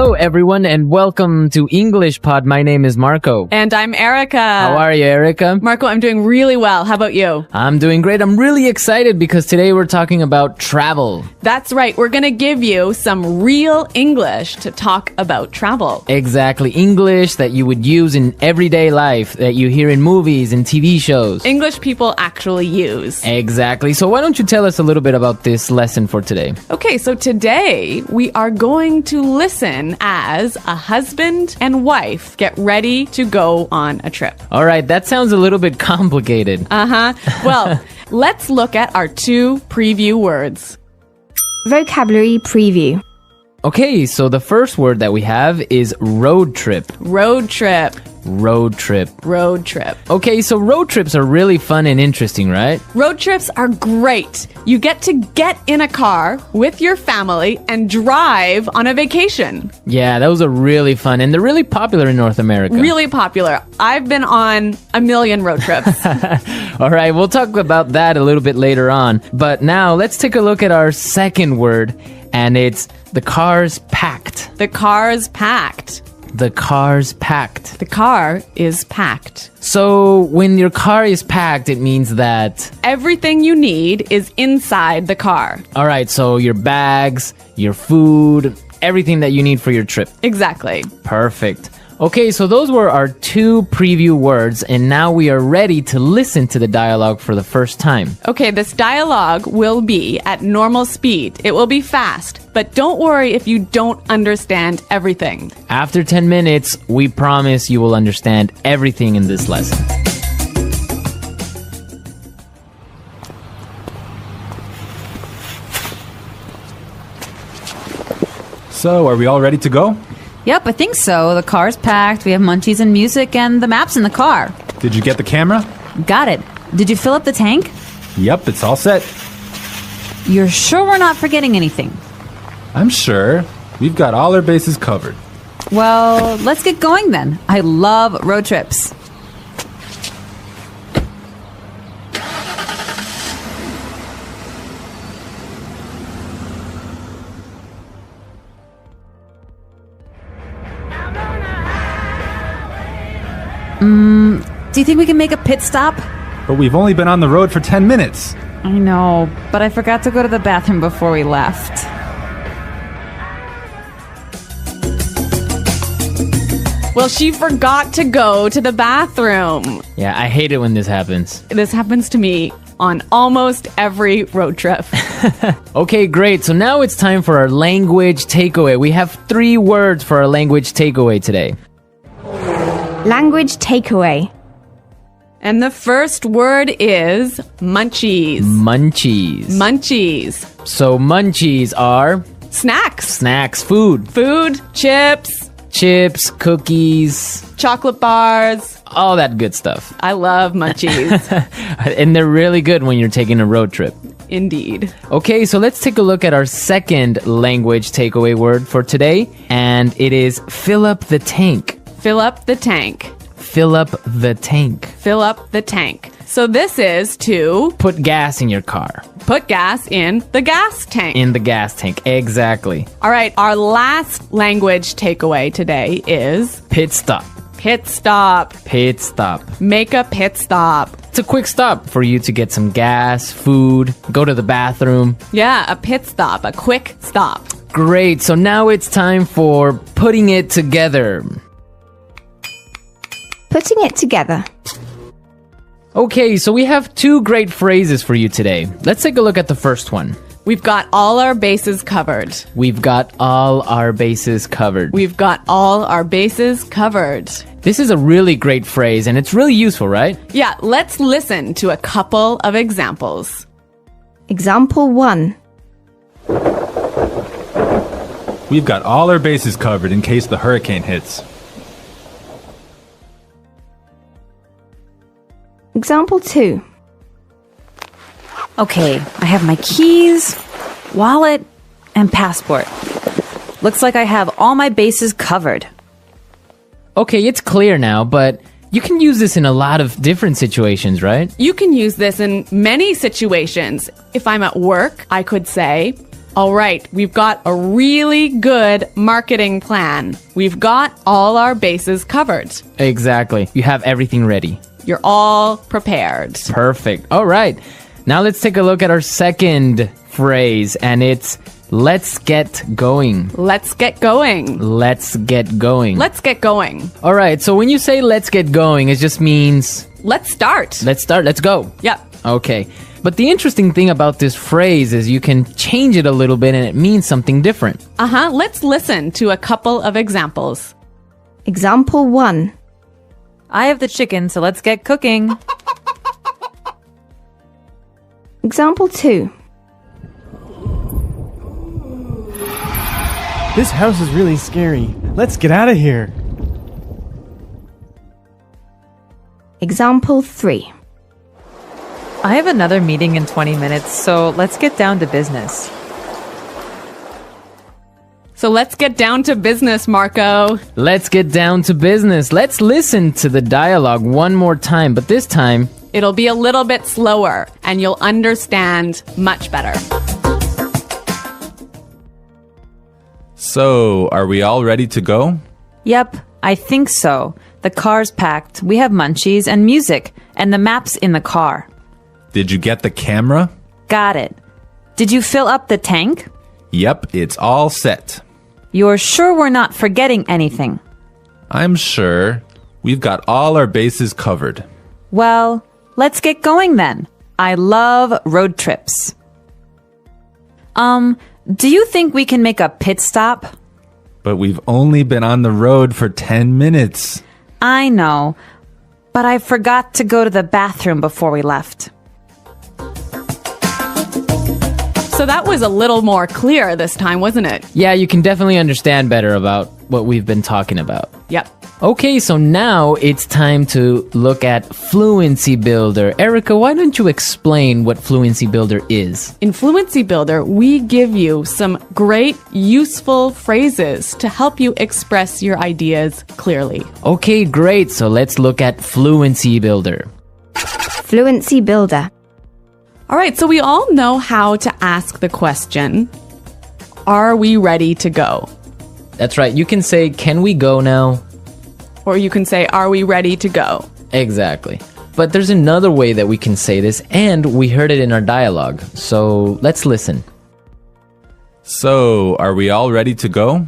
Hello, everyone, and welcome to English Pod. My name is Marco. And I'm Erica. How are you, Erica? Marco, I'm doing really well. How about you? I'm doing great. I'm really excited because today we're talking about travel. That's right. We're going to give you some real English to talk about travel. Exactly. English that you would use in everyday life, that you hear in movies and TV shows. English people actually use. Exactly. So why don't you tell us a little bit about this lesson for today? Okay, so today we are going to listen as a husband and wife get ready to go on a trip. All right, that sounds a little bit complicated. Well, let's look at our two preview words. Vocabulary preview. Okay, so the first word that we have is road trip. Road trip. Road trip. Road trip. Okay, so road trips are really fun and interesting, right? Road trips are great. You get to get in a car with your family and drive on a vacation. Yeah, those are really fun, and they're really popular in North America. Really popular. I've been on a million road trips. All right, we'll talk about that a little bit later on. But now, let's take a look at our second word, and it's the car's packed. The car's packed. The car's packed. The car is packed. So when your car is packed, it means that everything you need is inside the car. All right, so your bags, your food, everything that you need for your trip. Exactly. Perfect. Okay, so those were our two preview words, and now we are ready to listen to the dialogue for the first time. Okay, this dialogue will be at normal speed. It will be fast, but don't worry if you don't understand everything. After 10 minutes, we promise you will understand everything in this lesson. So, are we all ready to go? Yep, I think so. The car's packed, we have munchies and music, and the map's in the car. Did you get the camera? Got it. Did you fill up the tank? Yep, it's all set. You're sure we're not forgetting anything? I'm sure. We've got all our bases covered. Well, let's get going then. I love road trips. Do you think we can make a pit stop? But we've only been on the road for 10 minutes. I know, but I forgot to go to the bathroom before we left. Well, she forgot to go to the bathroom. Yeah, I hate it when this happens. This happens to me on almost every road trip. Okay, great. So now it's time for our language takeaway. We have 3 words for our language takeaway today. Language takeaway. And the first word is munchies. Munchies. Munchies. So munchies are Snacks. snacks, food, Food, chips, chips, cookies, chocolate bars. all that good stuff. I love munchies. And they're really good when you're taking a road trip. Indeed. Okay, so let's take a look at our second language takeaway word for today, and it is fill up the tank. Fill up the tank. Fill up the tank. Fill up the tank. So this is to Put gas in your car. put gas in the gas tank. In the gas tank. Exactly. All right, our last language takeaway today is Pit stop. pit stop. Pit stop. Make a pit stop. It's a quick stop for you to get some gas, food, go to the bathroom. Yeah, a pit stop, a quick stop. Great, so now it's time for putting it together. Putting it together. Okay, so we have 2 great phrases for you today. Let's take a look at the first one. We've got all our bases covered. We've got all our bases covered. We've got all our bases covered. This is a really great phrase, and it's really useful, right? Yeah, let's listen to a couple of examples. Example 1. We've got all our bases covered in case the hurricane hits. Example 2. Okay, I have my keys, wallet, and passport. Looks like I have all my bases covered. Okay, it's clear now, but you can use this in a lot of different situations, right? You can use this in many situations. If I'm at work, I could say, All right, we've got a really good marketing plan. We've got all our bases covered. Exactly. You have everything ready. You're all prepared. Perfect. All right. Now let's take a look at our second phrase, and it's let's get going. Let's get going. Let's get going. Let's get going. All right. So when you say let's get going, it just means Let's start. let's start. Let's go. Yep. Okay. But the interesting thing about this phrase is you can change it a little bit and it means something different. Let's listen to a couple of examples. Example 1. I have the chicken, so let's get cooking. Example 2. This house is really scary. Let's get out of here. Example 3. I have another meeting in 20 minutes, so let's get down to business. So let's get down to business, Marco. Let's get down to business. Let's listen to the dialogue one more time, but this time, It'll be a little bit slower and you'll understand much better. So, are we all ready to go? Yep, I think so. The car's packed, we have munchies and music, and the map's in the car. Did you get the camera? Got it. Did you fill up the tank? Yep, it's all set. You're sure we're not forgetting anything? I'm sure. We've got all our bases covered. Well, let's get going then. I love road trips. Do you think we can make a pit stop? But we've only been on the road for 10 minutes. I know, but I forgot to go to the bathroom before we left. So that was a little more clear this time, wasn't it? yeah, you can definitely understand better about what we've been talking about. Yep. Okay, so now it's time to look at Fluency Builder. Erica, why don't you explain what Fluency Builder is? In Fluency Builder, we give you some great, useful phrases to help you express your ideas clearly. Okay, great. So let's look at Fluency Builder. Fluency Builder. All right, so we all know how to ask the question, are we ready to go? That's right. You can say, can we go now? Or you can say, are we ready to go? Exactly. But there's another way that we can say this, and we heard it in our dialogue. So let's listen. So, are we all ready to go?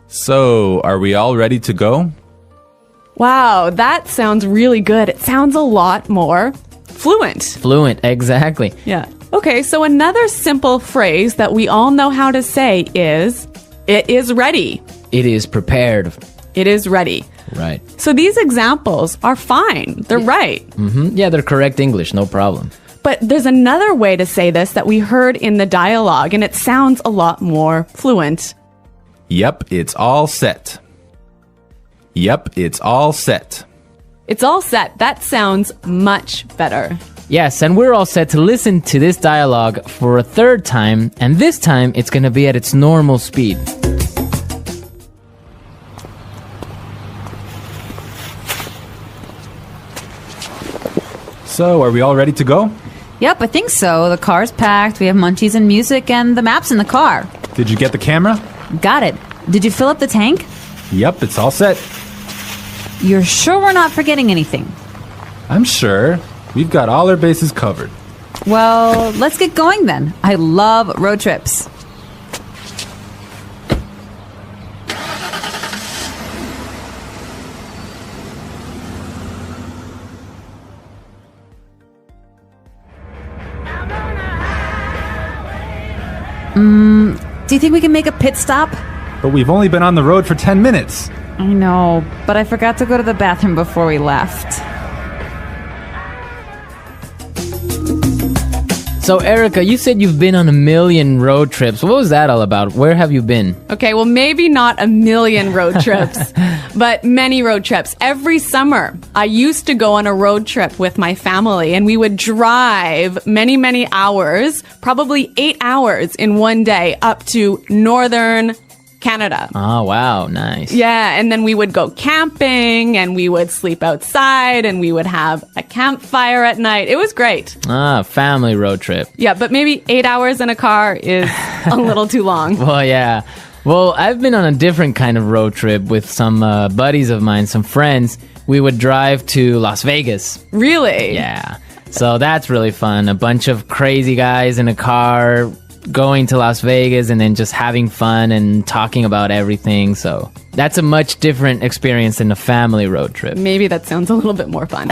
So, are we all ready to go? Wow, that sounds really good. It sounds a lot more fluent. Fluent, exactly. Yeah. Okay, so another simple phrase that we all know how to say is, it is ready. It is prepared. It is ready. Right. So these examples are fine. They're right. Yeah, they're correct English, no problem. But there's another way to say this that we heard in the dialogue, and it sounds a lot more fluent. Yep, it's all set. Yep, it's all set. It's all set. That sounds much better. Yes, and we're all set to listen to this dialogue for a third time, and this time it's going to be at its normal speed. So, are we all ready to go? Yep, I think so. The car's packed, we have munchies and music, and the map's in the car. Did you get the camera? Got it. Did you fill up the tank? Yep, it's all set. You're sure we're not forgetting anything? I'm sure. We've got all our bases covered. Well, let's get going then. I love road trips. Do you think we can make a pit stop? But we've only been on the road for 10 minutes. I know, but I forgot to go to the bathroom before we left. So, Erica, you said you've been on a million road trips. What was that all about? Where have you been? Okay, well, maybe not a million road trips, but many road trips. Every summer, I used to go on a road trip with my family, and we would drive many, many hours, probably 8 hours in one day, up to northern Canada. Oh, wow. Nice. Yeah, and then we would go camping and we would sleep outside and we would have a campfire at night. It was great. Family road trip. Yeah, but maybe 8 hours in a car is a little too long. Well, yeah. Well, I've been on a different kind of road trip with some buddies of mine, some friends. We would drive to Las Vegas. Really? Yeah. So that's really fun. A bunch of crazy guys in a car going to Las Vegas and then just having fun and talking about everything. So that's a much different experience than a family road trip. Maybe that sounds a little bit more fun.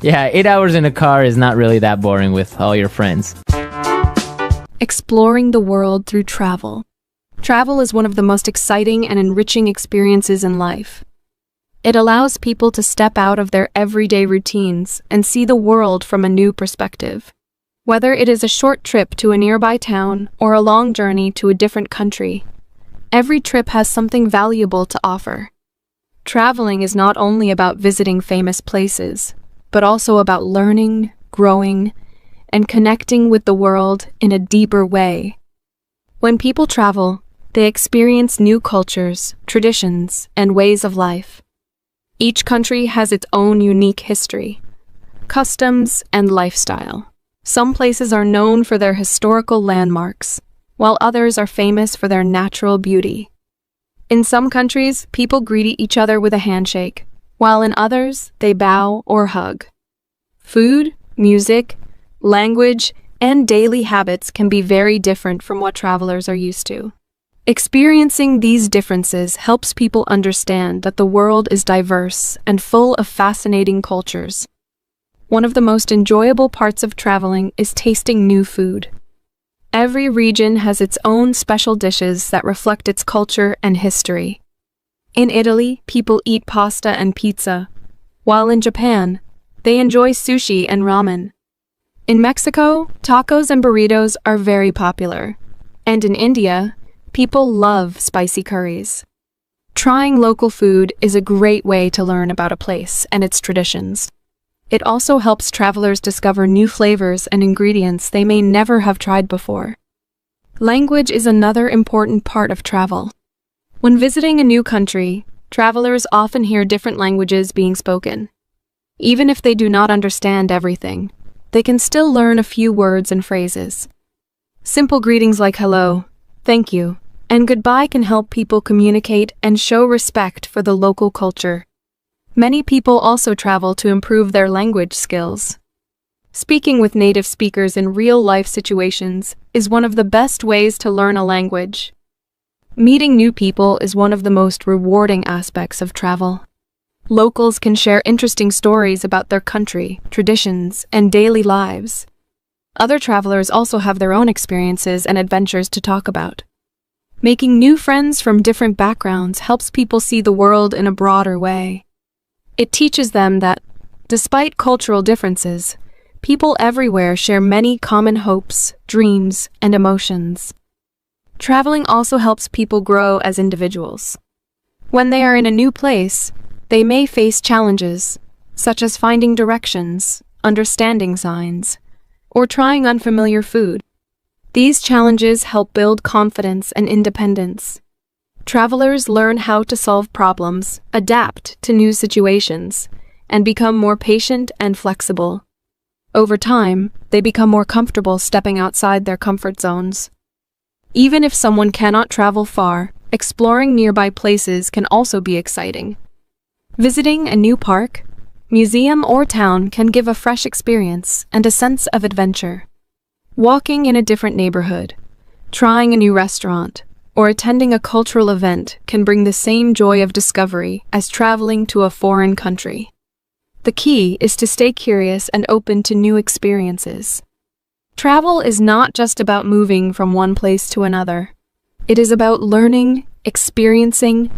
Yeah, 8 hours in a car is not really that boring with all your friends. Exploring the world through travel. Travel is one of the most exciting and enriching experiences in life. It allows people to step out of their everyday routines and see the world from a new perspective. Whether it is a short trip to a nearby town or a long journey to a different country, every trip has something valuable to offer. Traveling is not only about visiting famous places, but also about learning, growing, and connecting with the world in a deeper way. When people travel, they experience new cultures, traditions, and ways of life. Each country has its own unique history, customs, and lifestyle. Some places are known for their historical landmarks, while others are famous for their natural beauty. In some countries, people greet each other with a handshake, while in others, they bow or hug. Food, music, language, and daily habits can be very different from what travelers are used to. Experiencing these differences helps people understand that the world is diverse and full of fascinating cultures. One of the most enjoyable parts of traveling is tasting new food. Every region has its own special dishes that reflect its culture and history. In Italy, people eat pasta and pizza, while in Japan, they enjoy sushi and ramen. In Mexico, tacos and burritos are very popular, and in India, people love spicy curries. Trying local food is a great way to learn about a place and its traditions. It also helps travelers discover new flavors and ingredients they may never have tried before. Language is another important part of travel. When visiting a new country, travelers often hear different languages being spoken. Even if they do not understand everything, they can still learn a few words and phrases. Simple greetings like hello, thank you, and goodbye can help people communicate and show respect for the local culture. Many people also travel to improve their language skills. Speaking with native speakers in real-life situations is one of the best ways to learn a language. Meeting new people is one of the most rewarding aspects of travel. Locals can share interesting stories about their country, traditions, and daily lives. Other travelers also have their own experiences and adventures to talk about. Making new friends from different backgrounds helps people see the world in a broader way. It teaches them that, despite cultural differences, people everywhere share many common hopes, dreams, and emotions. Traveling also helps people grow as individuals. When they are in a new place, they may face challenges, such as finding directions, understanding signs, or trying unfamiliar food. These challenges help build confidence and independence. Travelers learn how to solve problems, adapt to new situations, and become more patient and flexible. Over time, they become more comfortable stepping outside their comfort zones. Even if someone cannot travel far, exploring nearby places can also be exciting. Visiting a new park, museum, or town can give a fresh experience and a sense of adventure. Walking in a different neighborhood, trying a new restaurant, or attending a cultural event can bring the same joy of discovery as traveling to a foreign country. The key is to stay curious and open to new experiences. Travel is not just about moving from one place to another. It is about learning, experiencing,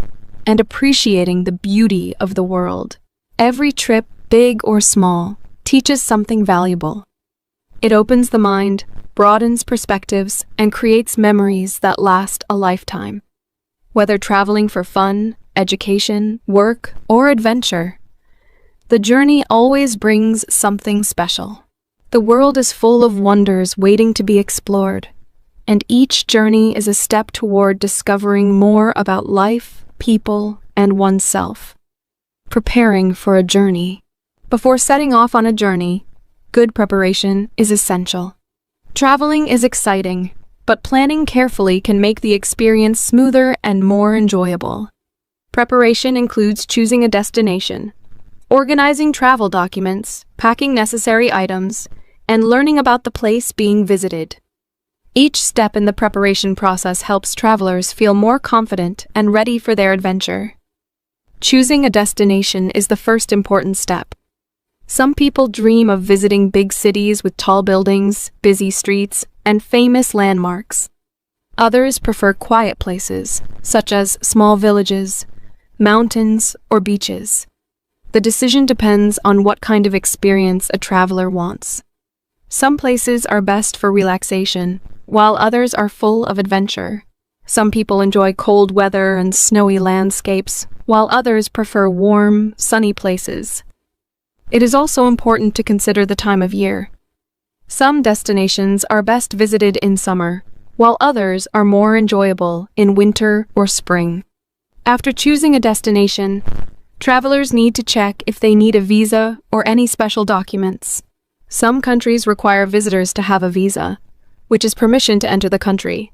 and appreciating the beauty of the world. Every trip, big or small, teaches something valuable. It opens the mind, broadens perspectives, and creates memories that last a lifetime. Whether traveling for fun, education, work, or adventure, the journey always brings something special. The world is full of wonders waiting to be explored, and each journey is a step toward discovering more about life, people, and oneself. Preparing for a journey. Before setting off on a journey, good preparation is essential. Traveling is exciting, but planning carefully can make the experience smoother and more enjoyable. Preparation includes choosing a destination, organizing travel documents, packing necessary items, and learning about the place being visited. Each step in the preparation process helps travelers feel more confident and ready for their adventure. Choosing a destination is the first important step. Some people dream of visiting big cities with tall buildings, busy streets, and famous landmarks. Others prefer quiet places, such as small villages, mountains, or beaches. The decision depends on what kind of experience a traveler wants. Some places are best for relaxation, while others are full of adventure. Some people enjoy cold weather and snowy landscapes, while others prefer warm, sunny places. It is also important to consider the time of year. Some destinations are best visited in summer, while others are more enjoyable in winter or spring. After choosing a destination, travelers need to check if they need a visa or any special documents. Some countries require visitors to have a visa, which is permission to enter the country.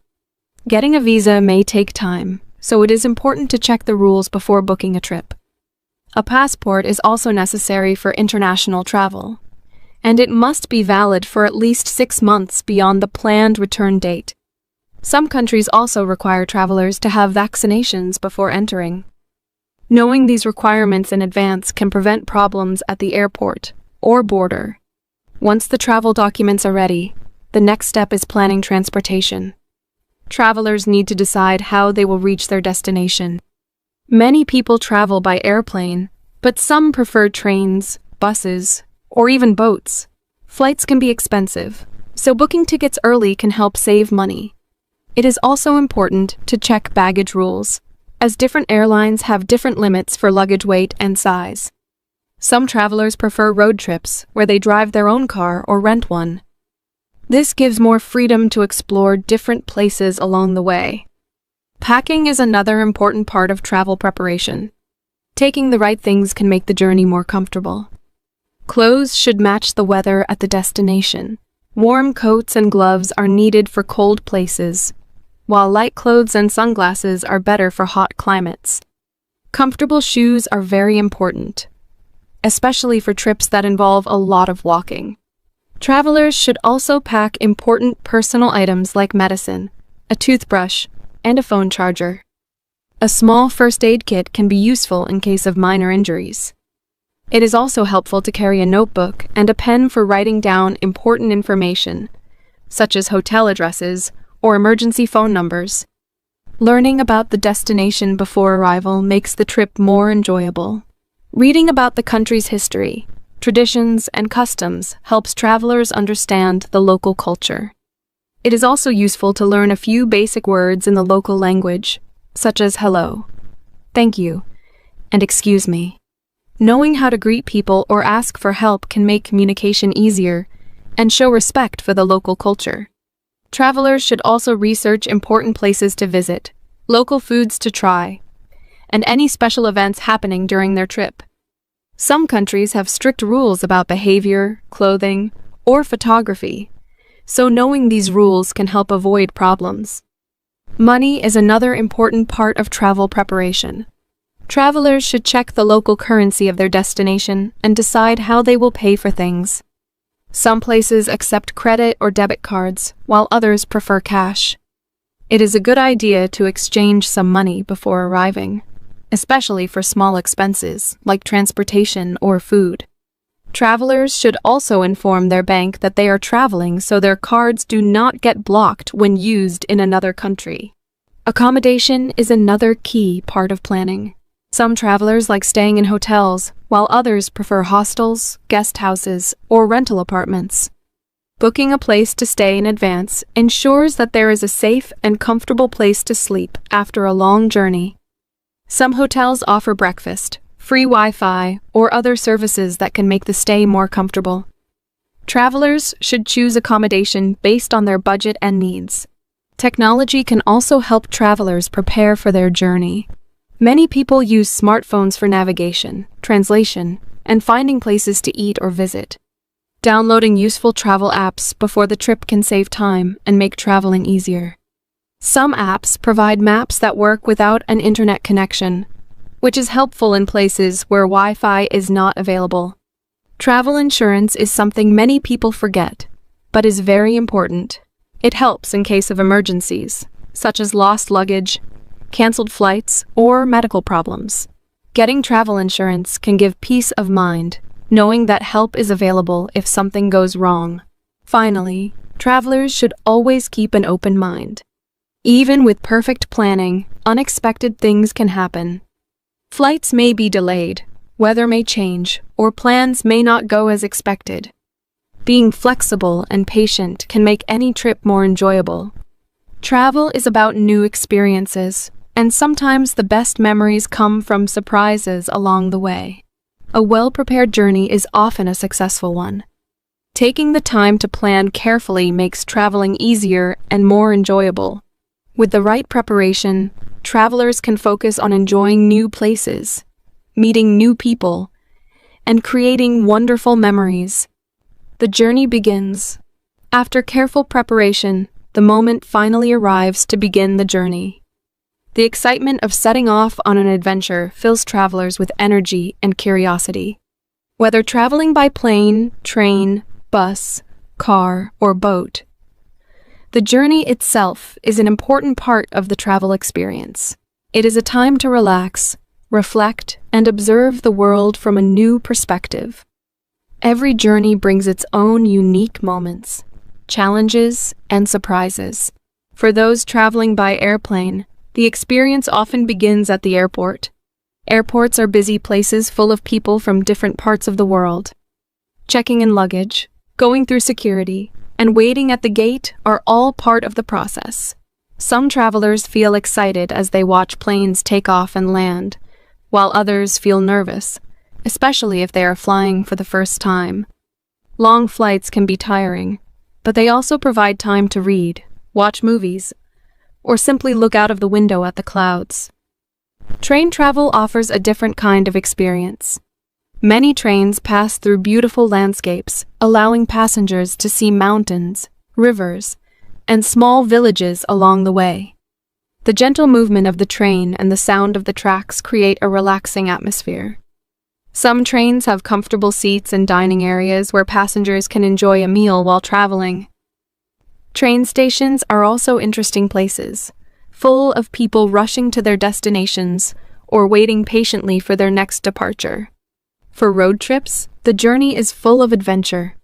Getting a visa may take time, so it is important to check the rules before booking a trip. A passport is also necessary for international travel, and it must be valid for at least 6 months beyond the planned return date. Some countries also require travelers to have vaccinations before entering. Knowing these requirements in advance can prevent problems at the airport or border. Once the travel documents are ready, the next step is planning transportation. Travelers need to decide how they will reach their destination. Many people travel by airplane, but some prefer trains, buses, or even boats. Flights can be expensive, so booking tickets early can help save money. It is also important to check baggage rules, as different airlines have different limits for luggage weight and size. Some travelers prefer road trips, where they drive their own car or rent one. This gives more freedom to explore different places along the way. Packing is another important part of travel preparation. Taking the right things can make the journey more comfortable. Clothes should match the weather at the destination. Warm coats and gloves are needed for cold places, while light clothes and sunglasses are better for hot climates. Comfortable shoes are very important, especially for trips that involve a lot of walking. Travelers should also pack important personal items like medicine, a toothbrush, and a phone charger. A small first aid kit can be useful in case of minor injuries. It is also helpful to carry a notebook and a pen for writing down important information, such as hotel addresses or emergency phone numbers. Learning about the destination before arrival makes the trip more enjoyable. Reading about the country's history, traditions, and customs helps travelers understand the local culture. It is also useful to learn a few basic words in the local language, such as hello, thank you, and excuse me. Knowing how to greet people or ask for help can make communication easier and show respect for the local culture. Travelers should also research important places to visit, local foods to try, and any special events happening during their trip. Some countries have strict rules about behavior, clothing, or photography, so knowing these rules can help avoid problems. Money is another important part of travel preparation. Travelers should check the local currency of their destination and decide how they will pay for things. Some places accept credit or debit cards, while others prefer cash. It is a good idea to exchange some money before arriving, especially for small expenses like transportation or food. Travelers should also inform their bank that they are traveling so their cards do not get blocked when used in another country. Accommodation is another key part of planning. Some travelers like staying in hotels, while others prefer hostels, guest houses, or rental apartments. Booking a place to stay in advance ensures that there is a safe and comfortable place to sleep after a long journey. Some hotels offer breakfast, free Wi-Fi, or other services that can make the stay more comfortable. Travelers should choose accommodation based on their budget and needs. Technology can also help travelers prepare for their journey. Many people use smartphones for navigation, translation, and finding places to eat or visit. Downloading useful travel apps before the trip can save time and make traveling easier. Some apps provide maps that work without an internet connection, which is helpful in places where Wi-Fi is not available. Travel insurance is something many people forget, but is very important. It helps in case of emergencies, such as lost luggage, canceled flights, or medical problems. Getting travel insurance can give peace of mind, knowing that help is available if something goes wrong. Finally, travelers should always keep an open mind. Even with perfect planning, unexpected things can happen. Flights may be delayed, weather may change, or plans may not go as expected. Being flexible and patient can make any trip more enjoyable. Travel is about new experiences, and sometimes the best memories come from surprises along the way. A well-prepared journey is often a successful one. Taking the time to plan carefully makes traveling easier and more enjoyable. With the right preparation, travelers can focus on enjoying new places, meeting new people, and creating wonderful memories. The journey begins. After careful preparation, the moment finally arrives to begin the journey. The excitement of setting off on an adventure fills travelers with energy and curiosity. Whether traveling by plane, train, bus, car, or boat, the journey itself is an important part of the travel experience. It is a time to relax, reflect, and observe the world from a new perspective. Every journey brings its own unique moments, challenges, and surprises. For those traveling by airplane, the experience often begins at the airport. Airports are busy places full of people from different parts of the world. Checking in luggage, going through security, and waiting at the gate are all part of the process. Some travelers feel excited as they watch planes take off and land, while others feel nervous, especially if they are flying for the first time. Long flights can be tiring, but they also provide time to read, watch movies, or simply look out of the window at the clouds. Train travel offers a different kind of experience. Many trains pass through beautiful landscapes, allowing passengers to see mountains, rivers, and small villages along the way. The gentle movement of the train and the sound of the tracks create a relaxing atmosphere. Some trains have comfortable seats and dining areas where passengers can enjoy a meal while traveling. Train stations are also interesting places, full of people rushing to their destinations or waiting patiently for their next departure. For road trips, the journey is full of adventure.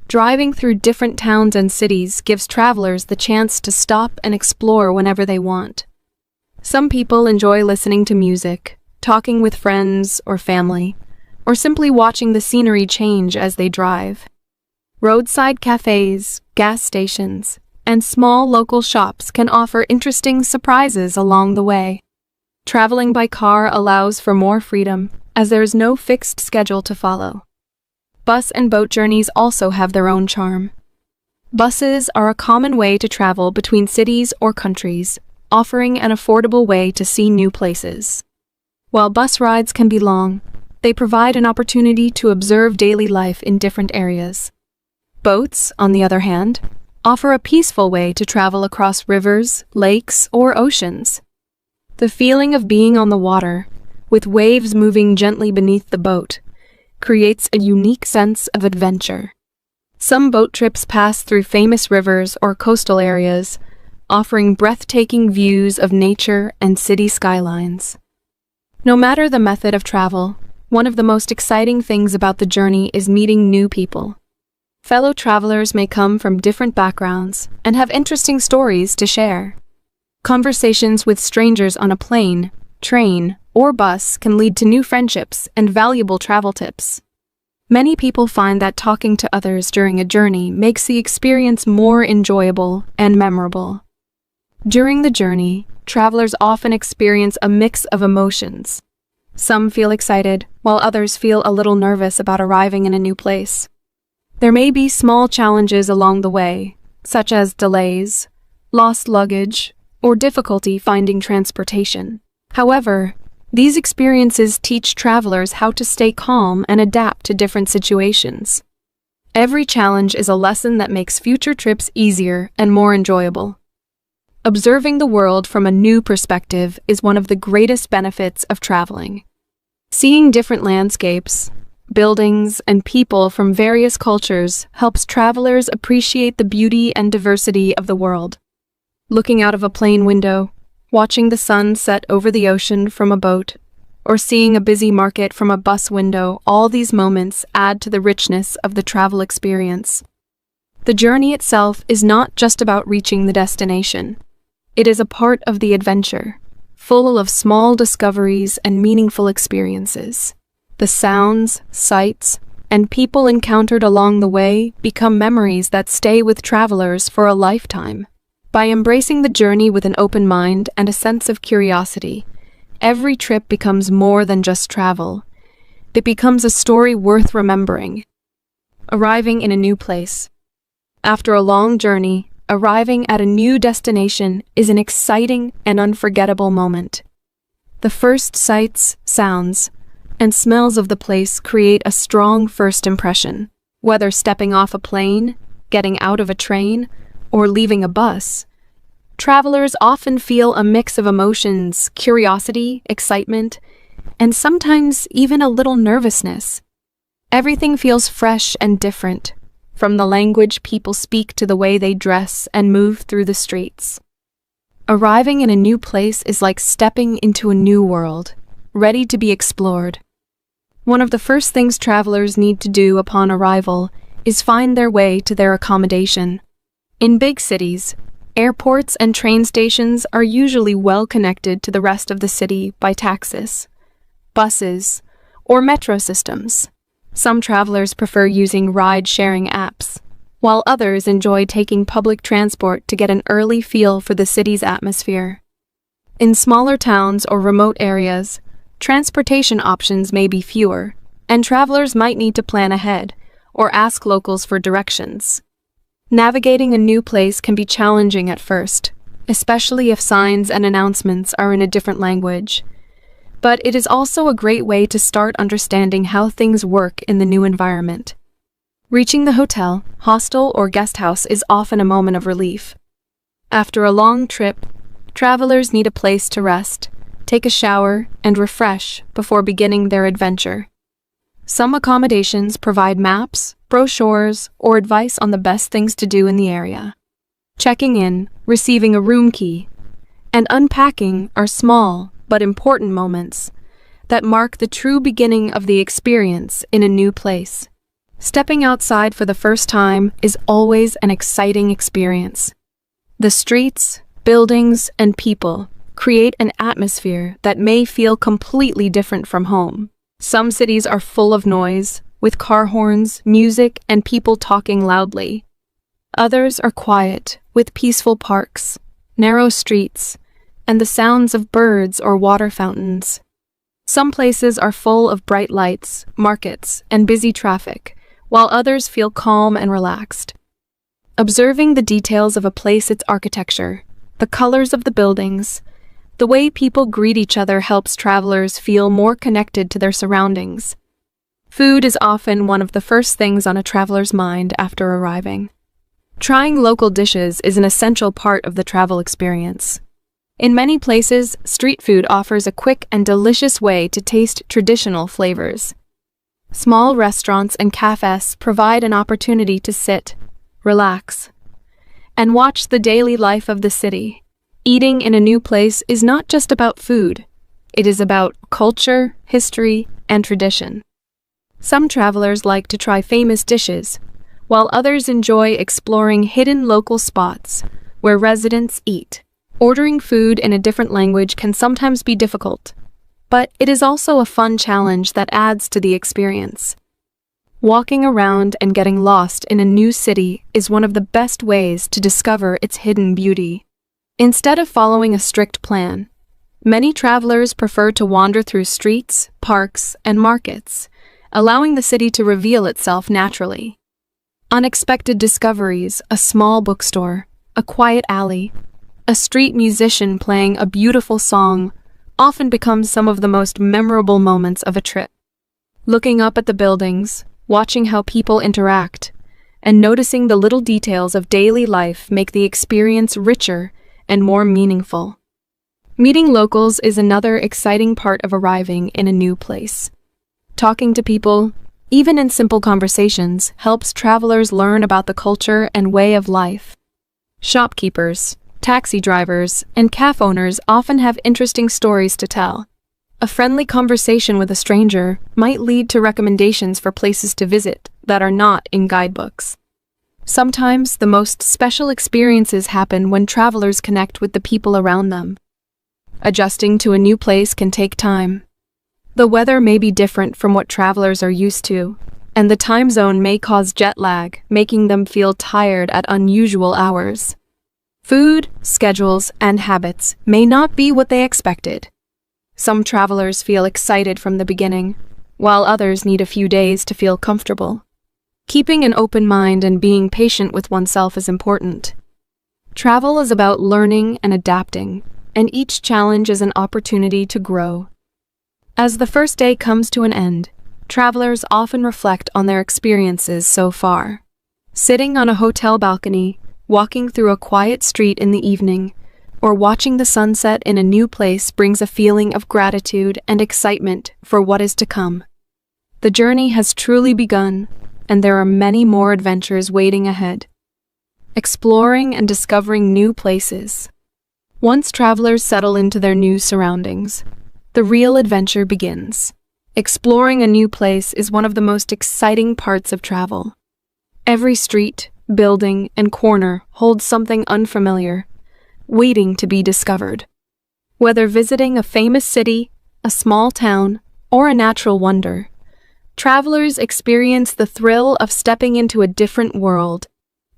Driving through different towns and cities gives travelers the chance to stop and explore whenever they want. Some people enjoy listening to music, talking with friends or family, or simply watching the scenery change as they drive. Roadside cafes, gas stations, and small local shops can offer interesting surprises along the way. Traveling by car allows for more freedom, as there is no fixed schedule to follow. Bus and boat journeys also have their own charm. Buses are a common way to travel between cities or countries, offering an affordable way to see new places. While bus rides can be long, they provide an opportunity to observe daily life in different areas. Boats, on the other hand, offer a peaceful way to travel across rivers, lakes, or oceans. The feeling of being on the water, with waves moving gently beneath the boat, creates a unique sense of adventure. Some boat trips pass through famous rivers or coastal areas, offering breathtaking views of nature and city skylines. No matter the method of travel, one of the most exciting things about the journey is meeting new people. Fellow travelers may come from different backgrounds and have interesting stories to share. Conversations with strangers on a plane, train, or bus can lead to new friendships and valuable travel tips. Many people find that talking to others during a journey makes the experience more enjoyable and memorable. During the journey, travelers often experience a mix of emotions. Some feel excited, while others feel a little nervous about arriving in a new place. There may be small challenges along the way, such as delays, lost luggage, or difficulty finding transportation. However, these experiences teach travelers how to stay calm and adapt to different situations. Every challenge is a lesson that makes future trips easier and more enjoyable. Observing the world from a new perspective is one of the greatest benefits of traveling. Seeing different landscapes, buildings, and people from various cultures helps travelers appreciate the beauty and diversity of the world. Looking out of a plane window, watching the sun set over the ocean from a boat, or seeing a busy market from a bus window, all these moments add to the richness of the travel experience. The journey itself is not just about reaching the destination. It is a part of the adventure, full of small discoveries and meaningful experiences. The sounds, sights, and people encountered along the way become memories that stay with travelers for a lifetime. By embracing the journey with an open mind and a sense of curiosity, every trip becomes more than just travel. It becomes a story worth remembering. Arriving in a new place. After a long journey, arriving at a new destination is an exciting and unforgettable moment. The first sights, sounds, and smells of the place create a strong first impression. Whether stepping off a plane, getting out of a train, or leaving a bus, travelers often feel a mix of emotions, curiosity, excitement, and sometimes even a little nervousness. Everything feels fresh and different, from the language people speak to the way they dress and move through the streets. Arriving in a new place is like stepping into a new world, ready to be explored. One of the first things travelers need to do upon arrival is find their way to their accommodation. In big cities, airports and train stations are usually well connected to the rest of the city by taxis, buses, or metro systems. Some travelers prefer using ride-sharing apps, while others enjoy taking public transport to get an early feel for the city's atmosphere. In smaller towns or remote areas, transportation options may be fewer, and travelers might need to plan ahead or ask locals for directions. Navigating a new place can be challenging at first, especially if signs and announcements are in a different language. But it is also a great way to start understanding how things work in the new environment. Reaching the hotel, hostel, or guest house is often a moment of relief. After a long trip, travelers need a place to rest, take a shower, and refresh before beginning their adventure. Some accommodations provide maps, brochures, or advice on the best things to do in the area. Checking in, receiving a room key, and unpacking are small but important moments that mark the true beginning of the experience in a new place. Stepping outside for the first time is always an exciting experience. The streets, buildings, and people create an atmosphere that may feel completely different from home. Some cities are full of noise, with car horns, music, and people talking loudly. Others are quiet, with peaceful parks, narrow streets, and the sounds of birds or water fountains. Some places are full of bright lights, markets, and busy traffic, while others feel calm and relaxed. Observing the details of a place, its architecture, the colors of the buildings, the way people greet each other helps travelers feel more connected to their surroundings. Food is often one of the first things on a traveler's mind after arriving. Trying local dishes is an essential part of the travel experience. In many places, street food offers a quick and delicious way to taste traditional flavors. Small restaurants and cafes provide an opportunity to sit, relax, and watch the daily life of the city. Eating in a new place is not just about food. It is about culture, history, and tradition. Some travelers like to try famous dishes, while others enjoy exploring hidden local spots where residents eat. Ordering food in a different language can sometimes be difficult, but it is also a fun challenge that adds to the experience. Walking around and getting lost in a new city is one of the best ways to discover its hidden beauty. Instead of following a strict plan, many travelers prefer to wander through streets, parks, and markets, allowing the city to reveal itself naturally. Unexpected discoveries, a small bookstore, a quiet alley, a street musician playing a beautiful song often becomes some of the most memorable moments of a trip. Looking up at the buildings, watching how people interact, and noticing the little details of daily life make the experience richer and more meaningful. Meeting locals is another exciting part of arriving in a new place. Talking to people, even in simple conversations, helps travelers learn about the culture and way of life. Shopkeepers, taxi drivers, and cafe owners often have interesting stories to tell. A friendly conversation with a stranger might lead to recommendations for places to visit that are not in guidebooks. Sometimes the most special experiences happen when travelers connect with the people around them. Adjusting to a new place can take time. The weather may be different from what travelers are used to, and the time zone may cause jet lag, making them feel tired at unusual hours. Food, schedules, and habits may not be what they expected. Some travelers feel excited from the beginning, while others need a few days to feel comfortable. Keeping an open mind and being patient with oneself is important. Travel is about learning and adapting, and each challenge is an opportunity to grow. As the first day comes to an end, travelers often reflect on their experiences so far. Sitting on a hotel balcony, walking through a quiet street in the evening, or watching the sunset in a new place brings a feeling of gratitude and excitement for what is to come. The journey has truly begun, and there are many more adventures waiting ahead. Exploring and discovering new places. Once travelers settle into their new surroundings, the real adventure begins. Exploring a new place is one of the most exciting parts of travel. Every street, building, and corner holds something unfamiliar, waiting to be discovered. Whether visiting a famous city, a small town, or a natural wonder, travelers experience the thrill of stepping into a different world.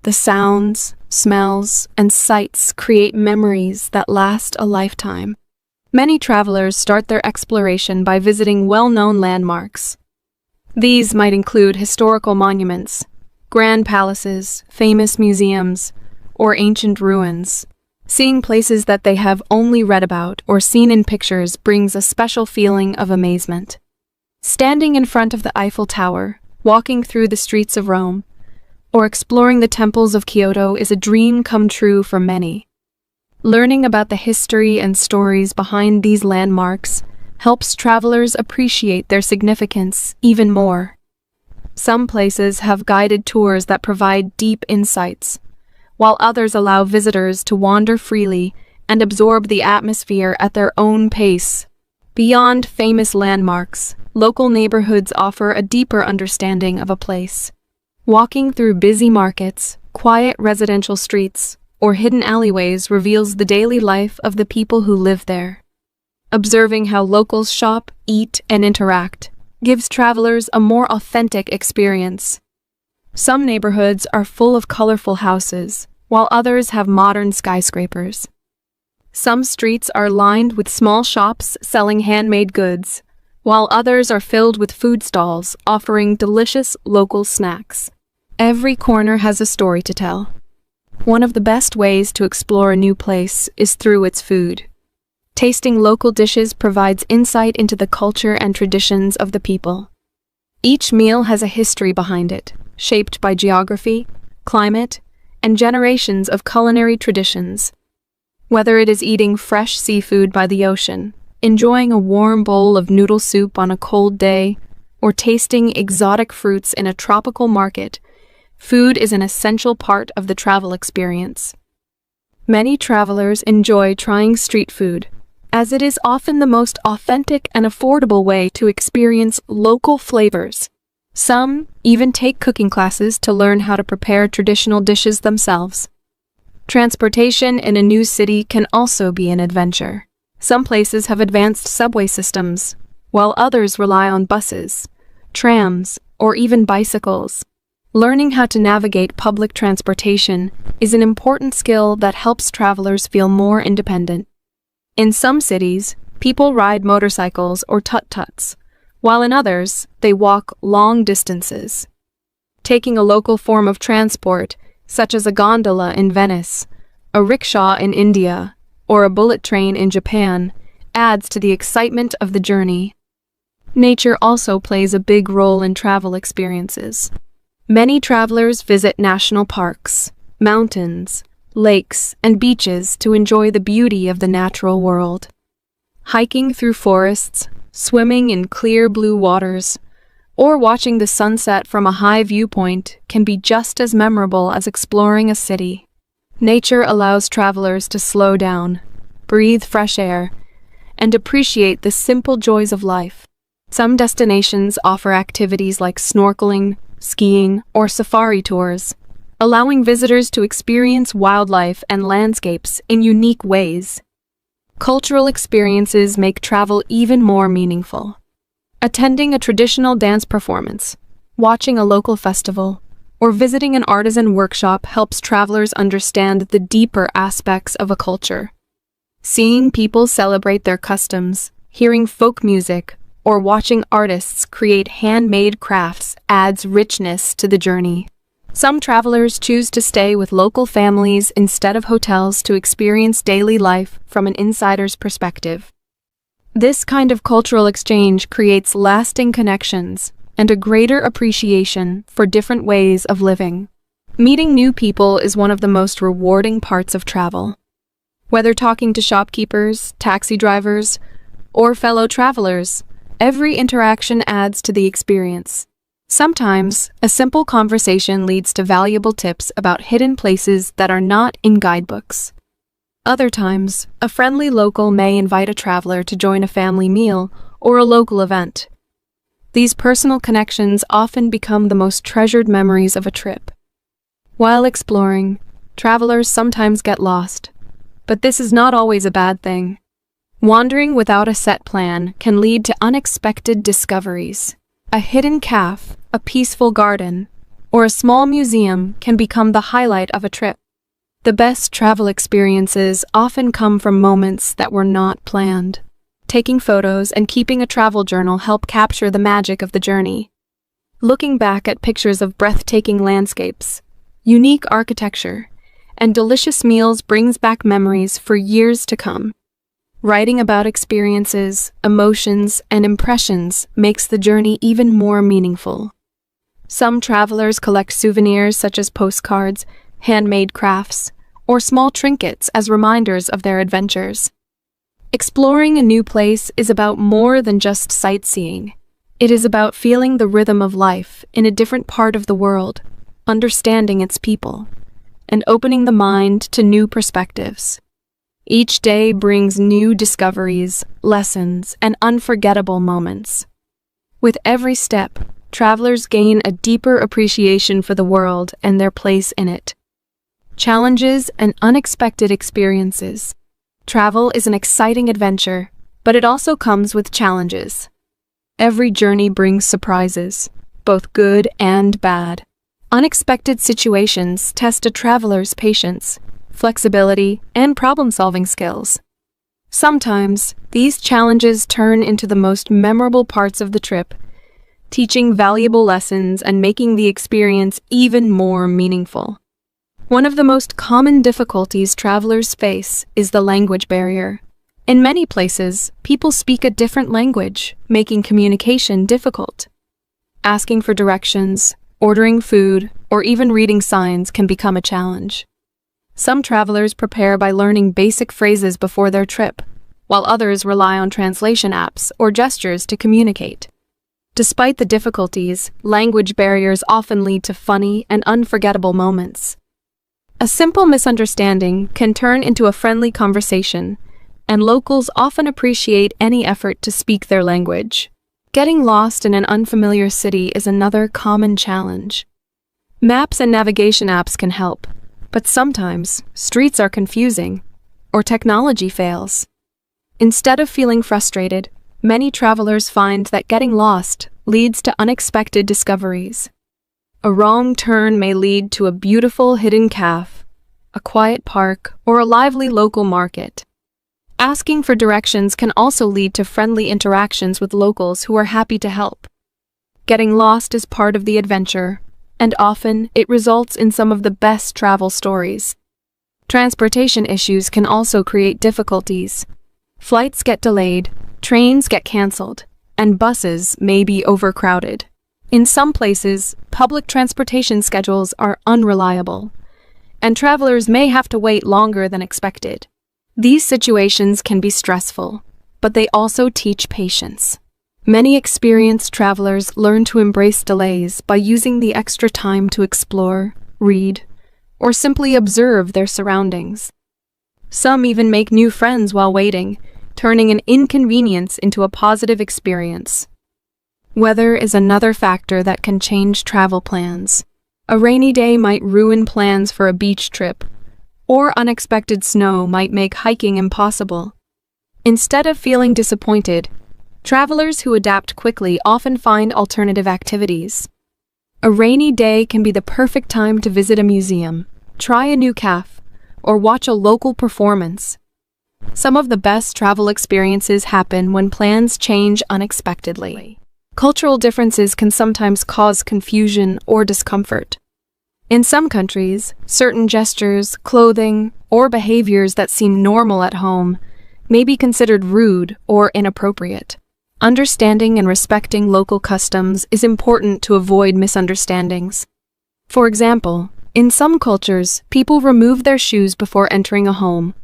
The sounds, smells, and sights create memories that last a lifetime. Many travelers start their exploration by visiting well-known landmarks. These might include historical monuments, grand palaces, famous museums, or ancient ruins. Seeing places that they have only read about or seen in pictures brings a special feeling of amazement. Standing in front of the Eiffel Tower, walking through the streets of Rome, or exploring the temples of Kyoto is a dream come true for many. Learning about the history and stories behind these landmarks helps travelers appreciate their significance even more. Some places have guided tours that provide deep insights, while others allow visitors to wander freely and absorb the atmosphere at their own pace. Beyond famous landmarks, local neighborhoods offer a deeper understanding of a place. Walking through busy markets, quiet residential streets, or hidden alleyways reveals the daily life of the people who live there. Observing how locals shop, eat, and interact gives travelers a more authentic experience. Some neighborhoods are full of colorful houses, while others have modern skyscrapers. Some streets are lined with small shops selling handmade goods, while others are filled with food stalls offering delicious local snacks. Every corner has a story to tell. One of the best ways to explore a new place is through its food. Tasting local dishes provides insight into the culture and traditions of the people. Each meal has a history behind it, shaped by geography, climate, and generations of culinary traditions. Whether it is eating fresh seafood by the ocean, enjoying a warm bowl of noodle soup on a cold day, or tasting exotic fruits in a tropical market, food is an essential part of the travel experience. Many travelers enjoy trying street food, as it is often the most authentic and affordable way to experience local flavors. Some even take cooking classes to learn how to prepare traditional dishes themselves. Transportation in a new city can also be an adventure. Some places have advanced subway systems, while others rely on buses, trams, or even bicycles. Learning how to navigate public transportation is an important skill that helps travelers feel more independent. In some cities, people ride motorcycles or tut-tuts, while in others, they walk long distances. Taking a local form of transport, such as a gondola in Venice, a rickshaw in India, or a bullet train in Japan adds to the excitement of the journey. Nature also plays a big role in travel experiences. Many travelers visit national parks, mountains, lakes, and beaches to enjoy the beauty of the natural world. Hiking through forests, swimming in clear blue waters, or watching the sunset from a high viewpoint can be just as memorable as exploring a city. Nature allows travelers to slow down, breathe fresh air, and appreciate the simple joys of life. Some destinations offer activities like snorkeling, skiing, or safari tours, allowing visitors to experience wildlife and landscapes in unique ways. Cultural experiences make travel even more meaningful. Attending a traditional dance performance, watching a local festival, or visiting an artisan workshop helps travelers understand the deeper aspects of a culture. Seeing people celebrate their customs, hearing folk music, or watching artists create handmade crafts adds richness to the journey. Some travelers choose to stay with local families instead of hotels to experience daily life from an insider's perspective. This kind of cultural exchange creates lasting connections and a greater appreciation for different ways of living. Meeting new people is one of the most rewarding parts of travel. Whether talking to shopkeepers, taxi drivers, or fellow travelers, every interaction adds to the experience. Sometimes, a simple conversation leads to valuable tips about hidden places that are not in guidebooks. Other times, a friendly local may invite a traveler to join a family meal or a local event. These personal connections often become the most treasured memories of a trip. While exploring, travelers sometimes get lost, but this is not always a bad thing. Wandering without a set plan can lead to unexpected discoveries. A hidden cafe, a peaceful garden, or a small museum can become the highlight of a trip. The best travel experiences often come from moments that were not planned. Taking photos and keeping a travel journal help capture the magic of the journey. Looking back at pictures of breathtaking landscapes, unique architecture, and delicious meals brings back memories for years to come. Writing about experiences, emotions, and impressions makes the journey even more meaningful. Some travelers collect souvenirs such as postcards, handmade crafts, or small trinkets as reminders of their adventures. Exploring a new place is about more than just sightseeing. It is about feeling the rhythm of life in a different part of the world, understanding its people, and opening the mind to new perspectives. Each day brings new discoveries, lessons, and unforgettable moments. With every step, travelers gain a deeper appreciation for the world and their place in it. Challenges and unexpected experiences. Travel is an exciting adventure, but it also comes with challenges. Every journey brings surprises, both good and bad. Unexpected situations test a traveler's patience, flexibility, and problem-solving skills. Sometimes, these challenges turn into the most memorable parts of the trip, teaching valuable lessons and making the experience even more meaningful. One of the most common difficulties travelers face is the language barrier. In many places, people speak a different language, making communication difficult. Asking for directions, ordering food, or even reading signs can become a challenge. Some travelers prepare by learning basic phrases before their trip, while others rely on translation apps or gestures to communicate. Despite the difficulties, language barriers often lead to funny and unforgettable moments. A simple misunderstanding can turn into a friendly conversation, and locals often appreciate any effort to speak their language. Getting lost in an unfamiliar city is another common challenge. Maps and navigation apps can help, but sometimes streets are confusing, or technology fails. Instead of feeling frustrated, many travelers find that getting lost leads to unexpected discoveries. A wrong turn may lead to a beautiful hidden cafe, a quiet park, or a lively local market. Asking for directions can also lead to friendly interactions with locals who are happy to help. Getting lost is part of the adventure, and often it results in some of the best travel stories. Transportation issues can also create difficulties. Flights get delayed, trains get cancelled, and buses may be overcrowded. In some places, public transportation schedules are unreliable, and travelers may have to wait longer than expected. These situations can be stressful, but they also teach patience. Many experienced travelers learn to embrace delays by using the extra time to explore, read, or simply observe their surroundings. Some even make new friends while waiting, turning an inconvenience into a positive experience. Weather is another factor that can change travel plans. A rainy day might ruin plans for a beach trip, or unexpected snow might make hiking impossible. Instead of feeling disappointed, travelers who adapt quickly often find alternative activities. A rainy day can be the perfect time to visit a museum, try a new cafe, or watch a local performance. Some of the best travel experiences happen when plans change unexpectedly. Cultural differences can sometimes cause confusion or discomfort. In some countries, certain gestures, clothing, or behaviors that seem normal at home may be considered rude or inappropriate. Understanding and respecting local customs is important to avoid misunderstandings. For example, in some cultures, people remove their shoes before entering a home,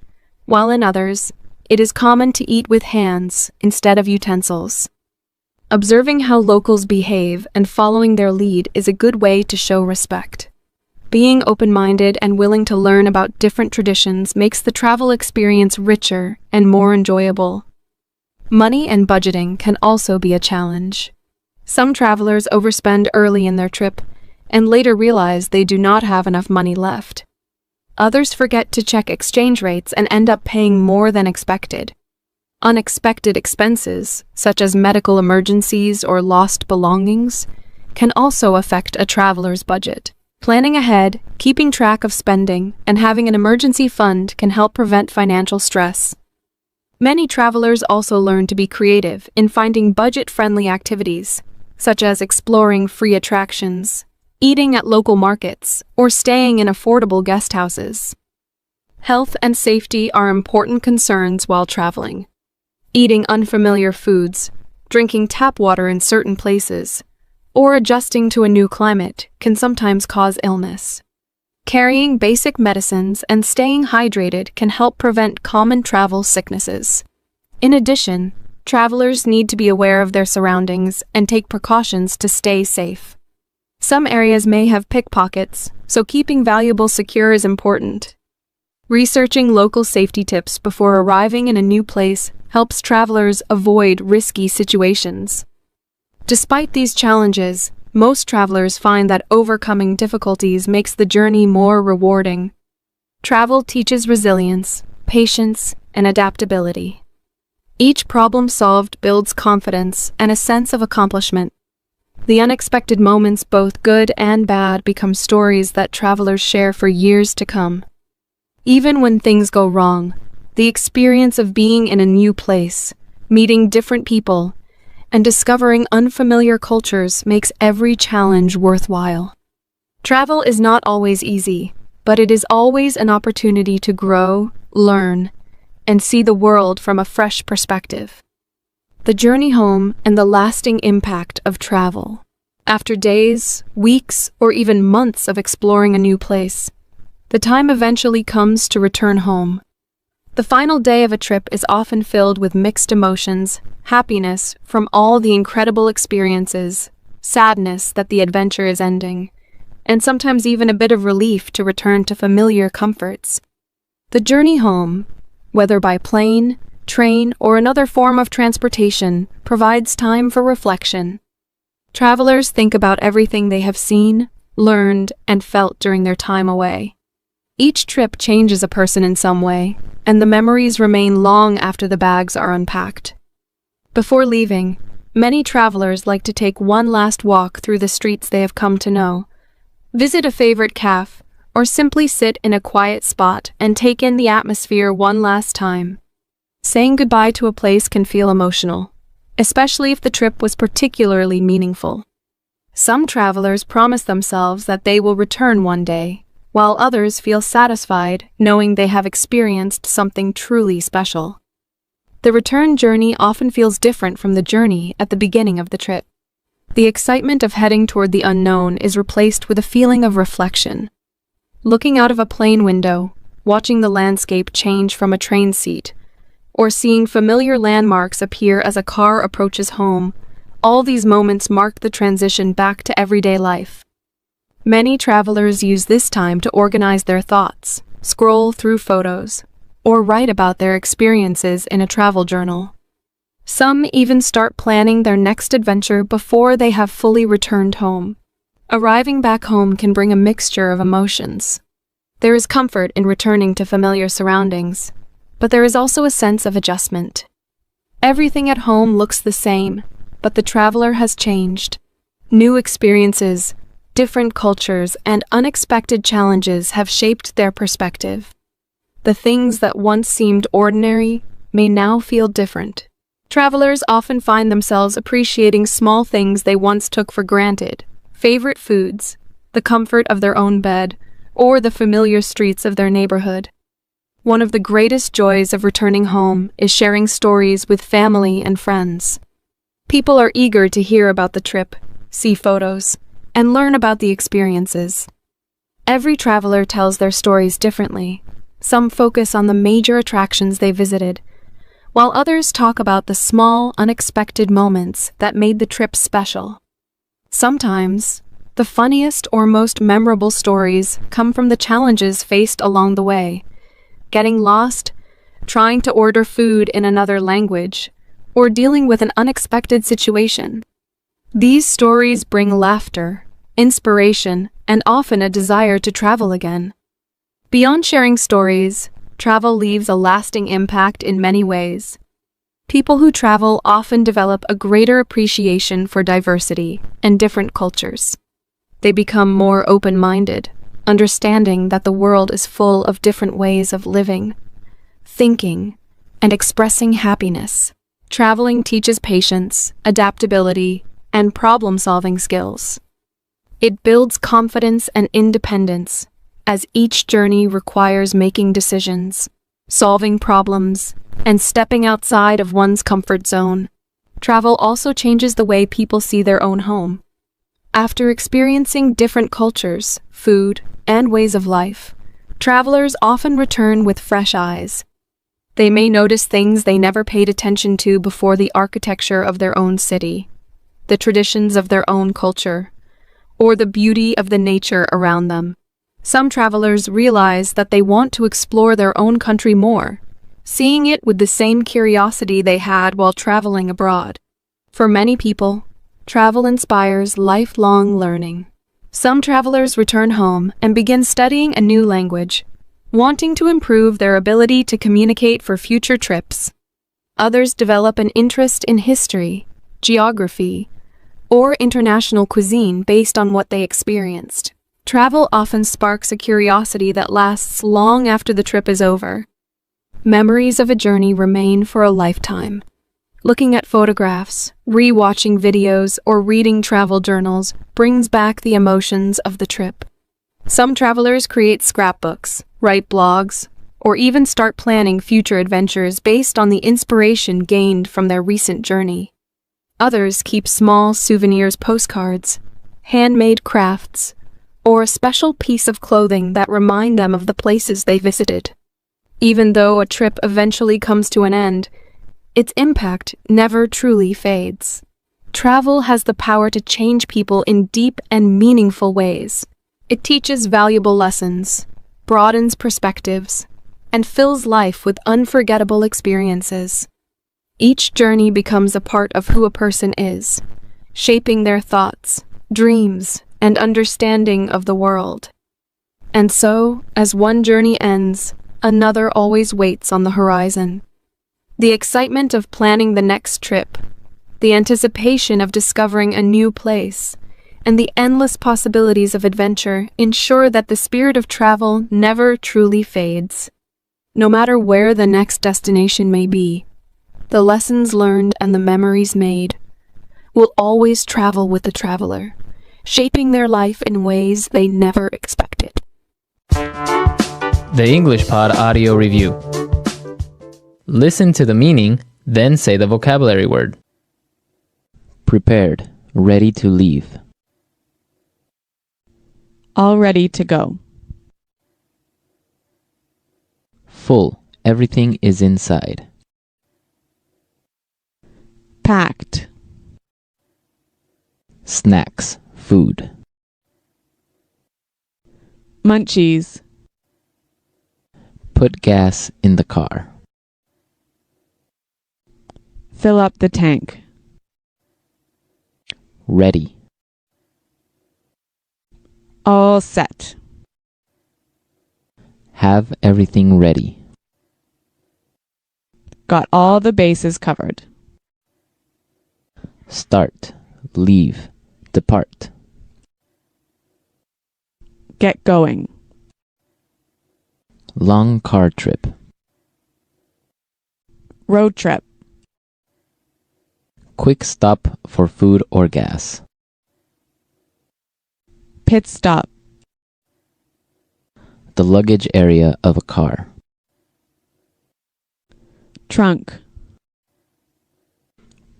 while in others, it is common to eat with hands instead of utensils. Observing how locals behave and following their lead is a good way to show respect. Being open-minded and willing to learn about different traditions makes the travel experience richer and more enjoyable. Money and budgeting can also be a challenge. Some travelers overspend early in their trip and later realize they do not have enough money left. Others forget to check exchange rates and end up paying more than expected. Unexpected expenses, such as medical emergencies or lost belongings, can also affect a traveler's budget. Planning ahead, keeping track of spending, and having an emergency fund can help prevent financial stress. Many travelers also learn to be creative in finding budget-friendly activities, such as exploring free attractions, eating at local markets, or staying in affordable guest houses. Health and safety are important concerns while traveling. Eating unfamiliar foods, drinking tap water in certain places, or adjusting to a new climate can sometimes cause illness. Carrying basic medicines and staying hydrated can help prevent common travel sicknesses. In addition, travelers need to be aware of their surroundings and take precautions to stay safe. Some areas may have pickpockets, so keeping valuables secure is important. Researching local safety tips before arriving in a new place helps travelers avoid risky situations. Despite these challenges, most travelers find that overcoming difficulties makes the journey more rewarding. Travel teaches resilience, patience, and adaptability. Each problem solved builds confidence and a sense of accomplishment. The unexpected moments, both good and bad, become stories that travelers share for years to come. Even when things go wrong, the experience of being in a new place, meeting different people, and discovering unfamiliar cultures makes every challenge worthwhile. Travel is not always easy, but it is always an opportunity to grow, learn, and see the world from a fresh perspective. The journey home and the lasting impact of travel. After days, weeks, or even months of exploring a new place, the time eventually comes to return home. The final day of a trip is often filled with mixed emotions, happiness from all the incredible experiences, sadness that the adventure is ending, and sometimes even a bit of relief to return to familiar comforts. The journey home, whether by plane, train, or another form of transportation, provides time for reflection. Travelers think about everything they have seen, learned, and felt during their time away. Each trip changes a person in some way, and the memories remain long after the bags are unpacked. Before leaving, many travelers like to take one last walk through the streets they have come to know, visit a favorite cafe, or simply sit in a quiet spot and take in the atmosphere one last time. Saying goodbye to a place can feel emotional, especially if the trip was particularly meaningful. Some travelers promise themselves that they will return one day, while others feel satisfied knowing they have experienced something truly special. The return journey often feels different from the journey at the beginning of the trip. The excitement of heading toward the unknown is replaced with a feeling of reflection. Looking out of a plane window, watching the landscape change from a train seat, or seeing familiar landmarks appear as a car approaches home, all these moments mark the transition back to everyday life. Many travelers use this time to organize their thoughts, scroll through photos, or write about their experiences in a travel journal. Some even start planning their next adventure before they have fully returned home. Arriving back home can bring a mixture of emotions. There is comfort in returning to familiar surroundings, but there is also a sense of adjustment. Everything at home looks the same, but the traveler has changed. New experiences, different cultures, and unexpected challenges have shaped their perspective. The things that once seemed ordinary may now feel different. Travelers often find themselves appreciating small things they once took for granted: favorite foods, the comfort of their own bed, or the familiar streets of their neighborhood. One of the greatest joys of returning home is sharing stories with family and friends. People are eager to hear about the trip, see photos, and learn about the experiences. Every traveler tells their stories differently. Some focus on the major attractions they visited, while others talk about the small, unexpected moments that made the trip special. Sometimes, the funniest or most memorable stories come from the challenges faced along the way: getting lost, trying to order food in another language, or dealing with an unexpected situation. These stories bring laughter, inspiration, and often a desire to travel again. Beyond sharing stories, travel leaves a lasting impact in many ways. People who travel often develop a greater appreciation for diversity and different cultures. They become more open-minded, understanding that the world is full of different ways of living, thinking, and expressing happiness. Traveling teaches patience, adaptability, and problem-solving skills. It builds confidence and independence, as each journey requires making decisions, solving problems, and stepping outside of one's comfort zone. Travel also changes the way people see their own home. After experiencing different cultures, food, and ways of life, travelers often return with fresh eyes. They may notice things they never paid attention to before: the architecture of their own city, the traditions of their own culture, or the beauty of the nature around them. Some travelers realize that they want to explore their own country more, seeing it with the same curiosity they had while traveling abroad. For many people, travel inspires lifelong learning. Some travelers return home and begin studying a new language, wanting to improve their ability to communicate for future trips. Others develop an interest in history, geography, or international cuisine based on what they experienced. Travel often sparks a curiosity that lasts long after the trip is over. Memories of a journey remain for a lifetime. Looking at photographs, re-watching videos, or reading travel journals brings back the emotions of the trip. Some travelers create scrapbooks, write blogs, or even start planning future adventures based on the inspiration gained from their recent journey. Others keep small souvenirs, postcards, handmade crafts, or a special piece of clothing that remind them of the places they visited. Even though a trip eventually comes to an end, its impact never truly fades. Travel has the power to change people in deep and meaningful ways. It teaches valuable lessons, broadens perspectives, and fills life with unforgettable experiences. Each journey becomes a part of who a person is, shaping their thoughts, dreams, and understanding of the world. And so, as one journey ends, another always waits on the horizon. The excitement of planning the next trip, the anticipation of discovering a new place, and the endless possibilities of adventure ensure that the spirit of travel never truly fades. No matter where the next destination may be, the lessons learned and the memories made will always travel with the traveler, shaping their life in ways they never expected. The English Pod Audio Review. Listen to the meaning, then say the vocabulary word. Prepared, ready to leave. All ready to go. Full, everything is inside. Packed. Snacks, food. Munchies. Put gas in the car. Fill up the tank. Ready. All set. Have everything ready. Got all the bases covered. Start, leave, depart. Get going. Long car trip. Road trip. Quick stop for food or gas. Pit stop. The luggage area of a car. Trunk.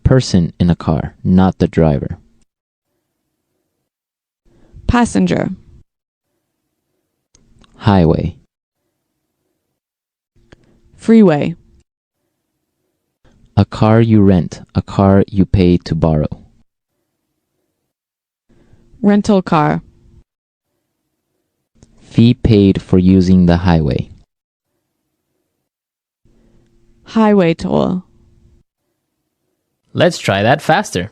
Person in a car, not the driver. Passenger. Highway. Freeway. A car you rent, a car you pay to borrow. Rental car. Fee paid for using the highway. Highway toll. Let's try that faster.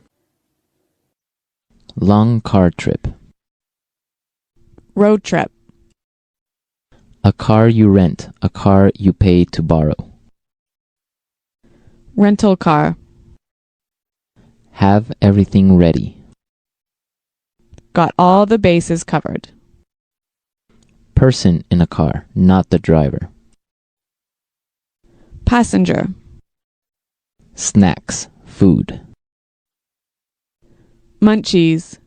Long car trip. Road trip. A car you rent, a car you pay to borrow. Rental car. Have everything ready. Got all the bases covered. Person in a car, not the driver. Passenger. Snacks, food. Munchies.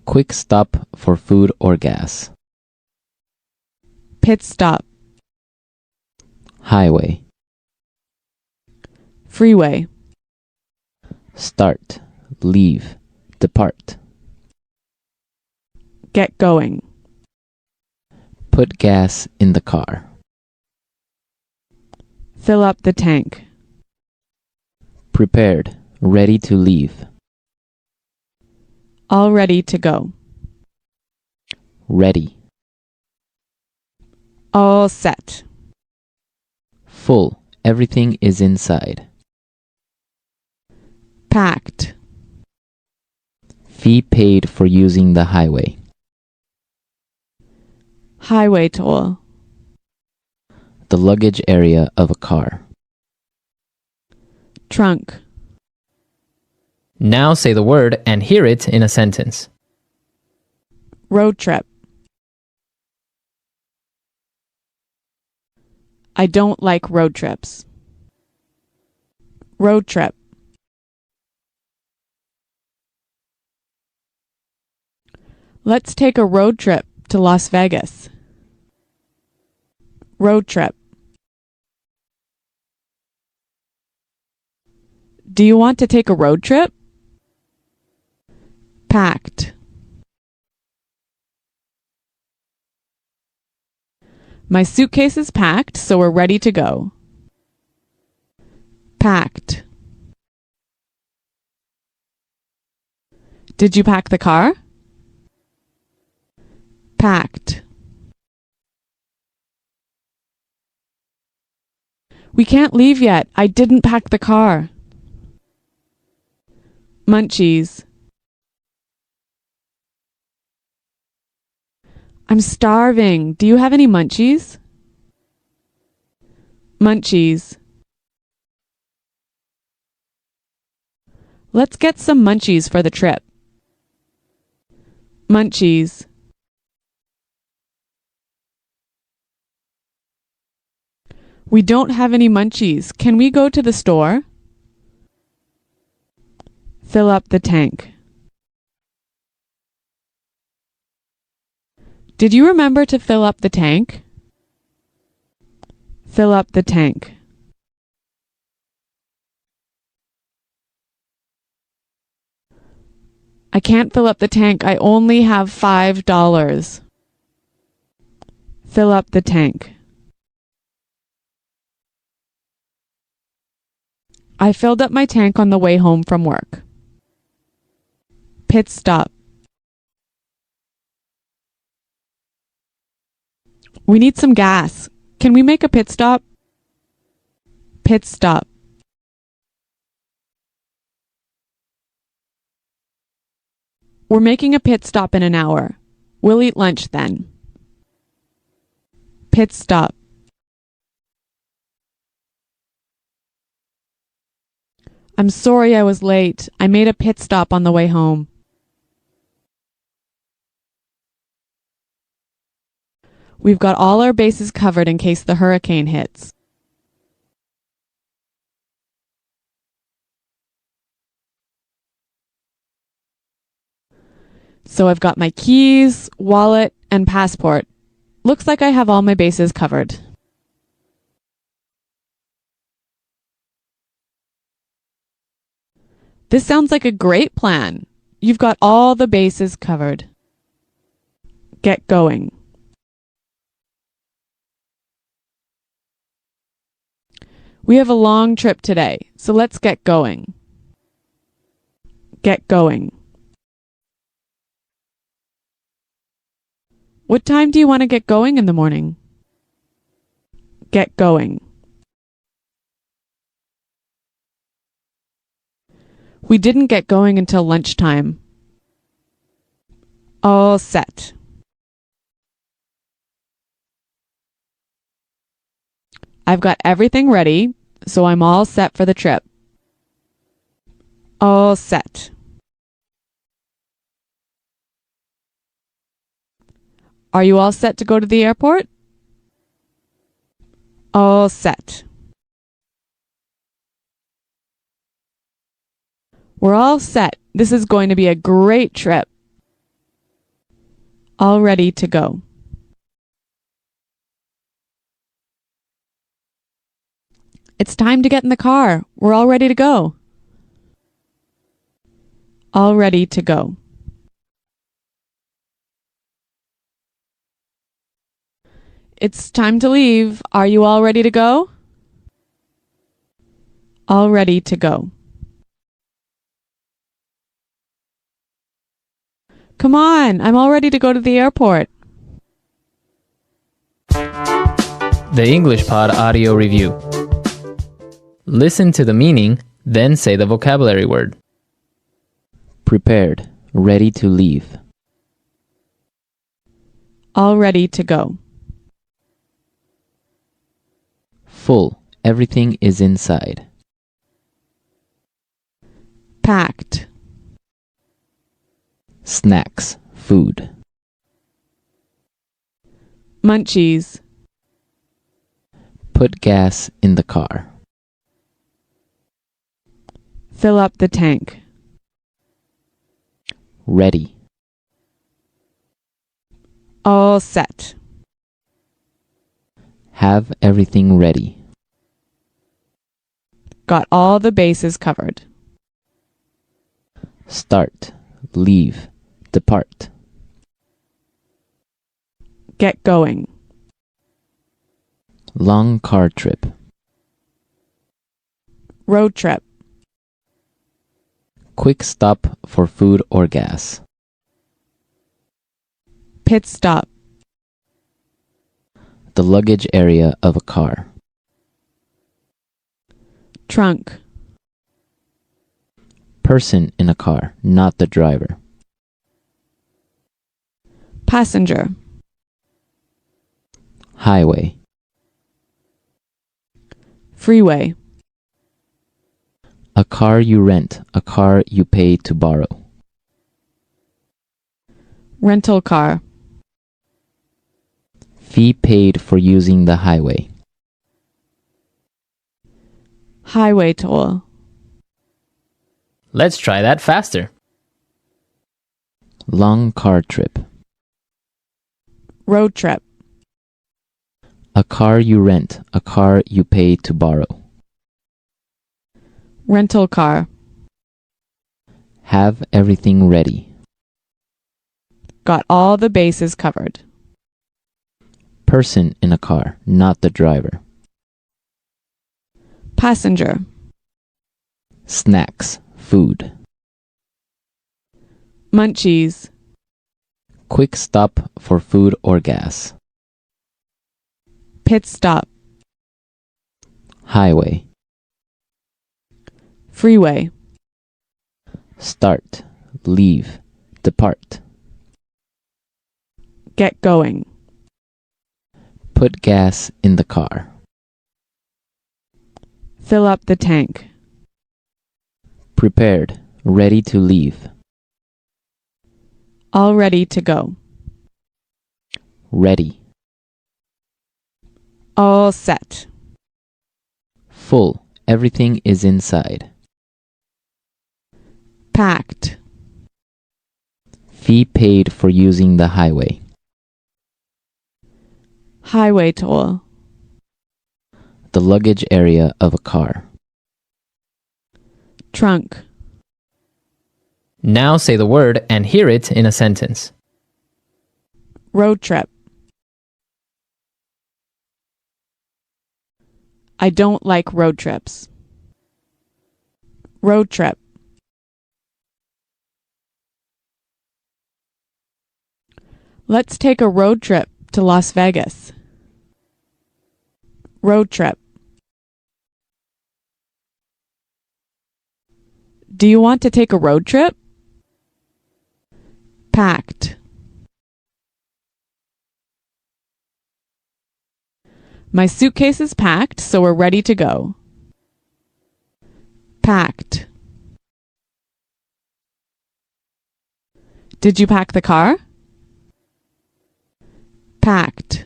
Quick stop for food or gas. Pit stop. Highway. Freeway. Start, leave, depart. Get going. Put gas in the car. Fill up the tank. Prepared, ready to leave. All ready to go. Ready. All set. Full, everything is inside. Packed. Fee paid for using the highway. Highway toll. The luggage area of a car. Trunk. Now say the word and hear it in a sentence. Road trip. I don't like road trips. Road trip. Let's take a road trip to Las Vegas. Road trip. Do you want to take a road trip? Packed. My suitcase is packed, so we're ready to go. Packed. Did you pack the car? Packed. We can't leave yet. I didn't pack the car. Munchies. I'm starving. Do you have any munchies? Munchies. Let's get some munchies for the trip. Munchies. We don't have any munchies. Can we go to the store? Fill up the tank. Did you remember to fill up the tank? Fill up the tank. I can't fill up the tank. I only have $5. Fill up the tank. I filled up my tank on the way home from work. Pit stop. We need some gas. Can we make a pit stop? Pit stop. We're making a pit stop in an hour. We'll eat lunch then. Pit stop. I'm sorry I was late. I made a pit stop on the way home. We've got all our bases covered in case the hurricane hits. So I've got my keys, wallet, and passport. Looks like I have all my bases covered. This sounds like a great plan. You've got all the bases covered. Get going. We have a long trip today, so let's get going. Get going. What time do you want to get going in the morning? Get going. We didn't get going until lunchtime. All set. I've got everything ready, so I'm all set for the trip. All set. Are you all set to go to the airport? All set. We're all set. This is going to be a great trip. All ready to go. It's time to get in the car. We're all ready to go. All ready to go. It's time to leave. Are you all ready to go? All ready to go. Come on, I'm all ready to go to the airport. The English Pod Audio Review. Listen to the meaning, then say the vocabulary word. Prepared. Ready to leave. All ready to go. Full. Everything is inside. Packed. Snacks. Food. Munchies. Put gas in the car. Fill up the tank. Ready. All set. Have everything ready. Got all the bases covered. Start. Leave. Depart. Get going. Long car trip. Road trip. Quick stop for food or gas. Pit stop. The luggage area of a car. Trunk. Person in a car, not the driver. Passenger. Highway. Freeway. A car you rent, a car you pay to borrow. Rental car. Fee paid for using the highway. Highway toll. Let's try that faster. Long car trip. Road trip. A car you rent. A car you pay to borrow. Rental car. Have everything ready. Got all the bases covered. Person in a car, not the driver. Passenger. Snacks. Food. Munchies. Quick stop for food or gas. Pit stop. Highway. Freeway. Start. Leave. Depart. Get going. Put gas in the car. Fill up the tank. Prepared. Ready to leave. All ready to go. Ready. All set. Full. Everything is inside. Packed. Fee paid for using the highway. Highway toll. The luggage area of a car. Trunk. Now say the word and hear it in a sentence. Road trip. I don't like road trips. Road trip. Let's take a road trip to Las Vegas. Road trip. Do you want to take a road trip? Packed. My suitcase is packed, so we're ready to go. Packed. Did you pack the car? Packed.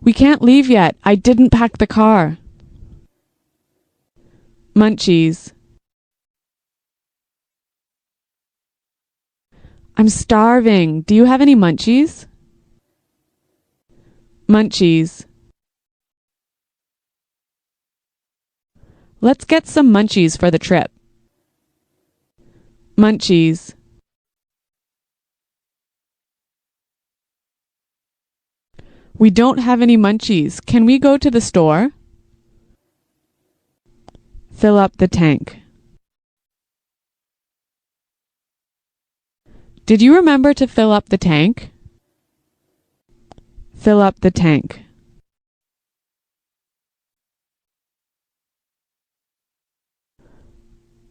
We can't leave yet. I didn't pack the car. Munchies. I'm starving. Do you have any munchies? Munchies. Let's get some munchies for the trip. Munchies. We don't have any munchies. Can we go to the store? Fill up the tank. Did you remember to fill up the tank? Fill up the tank.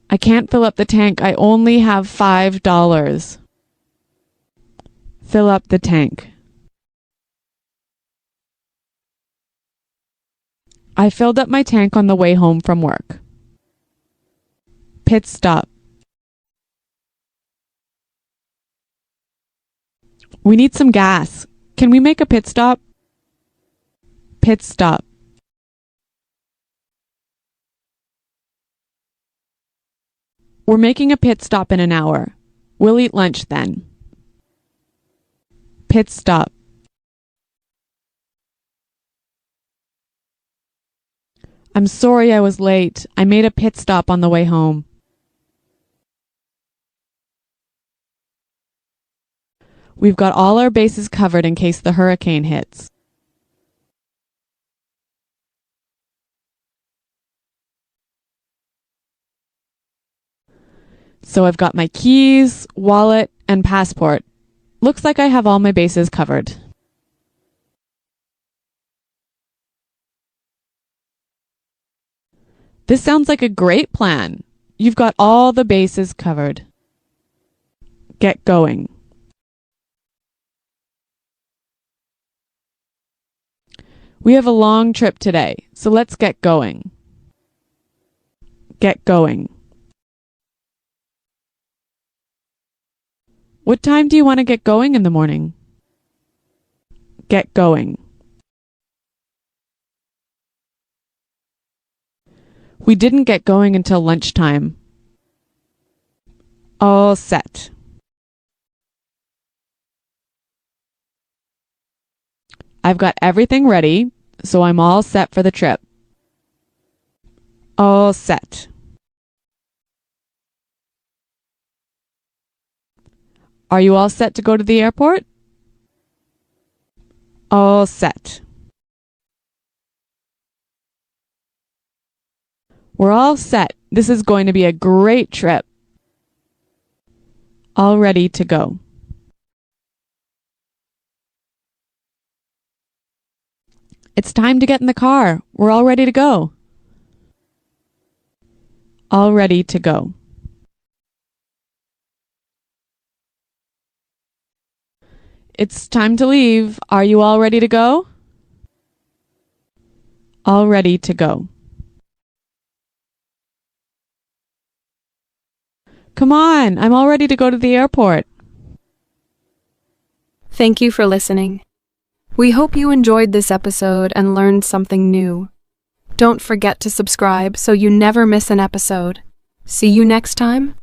I can't fill up the tank. I only have $5. Fill up the tank. I filled up my tank on the way home from work. Pit stop. We need some gas. Can we make a pit stop? Pit stop. We're making a pit stop in an hour. We'll eat lunch then. Pit stop. I'm sorry I was late. I made a pit stop on the way home. We've got all our bases covered in case the hurricane hits. So I've got my keys, wallet, and passport. Looks like I have all my bases covered. This sounds like a great plan. You've got all the bases covered. Get going. We have a long trip today, so let's get going. Get going. What time do you want to get going in the morning? Get going. We didn't get going until lunchtime. All set. I've got everything ready, so I'm all set for the trip. All set. Are you all set to go to the airport? All set. We're all set. This is going to be a great trip. All ready to go. It's time to get in the car. We're all ready to go. All ready to go. It's time to leave. Are you all ready to go? All ready to go. Come on, I'm all ready to go to the airport. Thank you for listening. We hope you enjoyed this episode and learned something new. Don't forget to subscribe so you never miss an episode. See you next time.